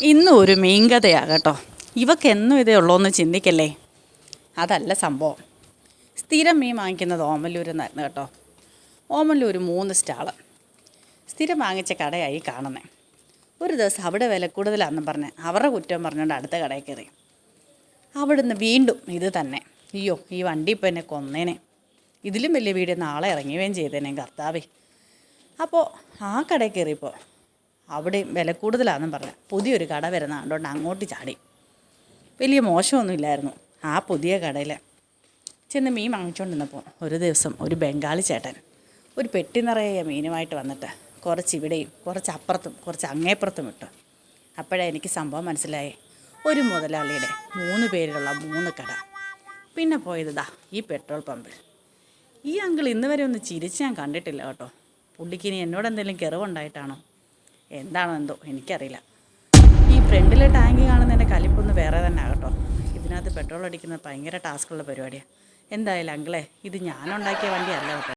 ഇന്നും ഒരു മീൻകഥയാണ് കേട്ടോ. ഇവക്കെന്നും ഇതേ ഉള്ളൂന്ന് ചിന്തിക്കല്ലേ. അതല്ല സംഭവം. സ്ഥിരം മീൻ വാങ്ങിക്കുന്നത് ഓമല്ലൂരിൽ നിന്നായിരുന്നു കേട്ടോ. ഓമല്ലൂർ 3 സ്റ്റാള് സ്ഥിരം വാങ്ങിച്ച കടയായി കാണുന്നത്. ഒരു ദിവസം അവിടെ വില കൂടുതലാണെന്ന് പറഞ്ഞ് അവരുടെ കുറ്റം പറഞ്ഞുകൊണ്ട് അടുത്ത കടയിൽ കയറി. അവിടുന്ന് വീണ്ടും ഇത് തന്നെ. അയ്യോ, ഈ വണ്ടി ഇപ്പം എന്നെ കൊന്നേനെ, ഇതിലും വലിയ വീഡിയോ നാളെ ഇറങ്ങുകയും ചെയ്തേനെ കർത്താവേ. അപ്പോൾ ആ കടയിൽ കയറിയപ്പോൾ അവിടെയും വില കൂടുതലാണെന്നും പറഞ്ഞ് പുതിയൊരു കട വരുന്ന കണ്ടുകൊണ്ട് അങ്ങോട്ട് ചാടി. വലിയ മോശമൊന്നുമില്ലായിരുന്നു ആ പുതിയ കടയിൽ. ചെന്ന് മീൻ വാങ്ങിച്ചുകൊണ്ടിരുന്നപ്പോൾ ഒരു ദിവസം ഒരു ബംഗാളി ചേട്ടൻ ഒരു പെട്ടി നിറയെ മീനുമായിട്ട് വന്നിട്ട് കുറച്ച് ഇവിടെയും കുറച്ച് അപ്പുറത്തും കുറച്ച് അങ്ങേപ്പുറത്തും ഇട്ടു. അപ്പോഴാണ് എനിക്ക് സംഭവം മനസ്സിലായി. ഒരു മുതലാളിയുടെ 3 പേരിലുള്ള 3 കട. പിന്നെ പോയതാ ഈ പെട്രോൾ പമ്പിൽ. ഈ അങ്കിൾ ഇന്ന് വരെ ഒന്ന് ചിരിച്ച് ഞാൻ കണ്ടിട്ടില്ല കേട്ടോ. പുള്ളിക്കിനി എന്നോട് എന്തെങ്കിലും കിറവുണ്ടായിട്ടാണോ എന്താണോ എന്തോ എനിക്കറിയില്ല. ഈ ഫ്രണ്ടിലെ ടാങ്ക് കാണുന്നതിൻ്റെ കലിപ്പൊന്ന് വേറെ തന്നെ ആകട്ടോ. ഇതിനകത്ത് പെട്രോൾ അടിക്കുന്നത് ഭയങ്കര ടാസ്ക്കുള്ള പരിപാടിയാണ്. എന്തായാലും അങ്കിളെ, ഇത് ഞാനുണ്ടാക്കിയ വണ്ടിയല്ല കേട്ടോ.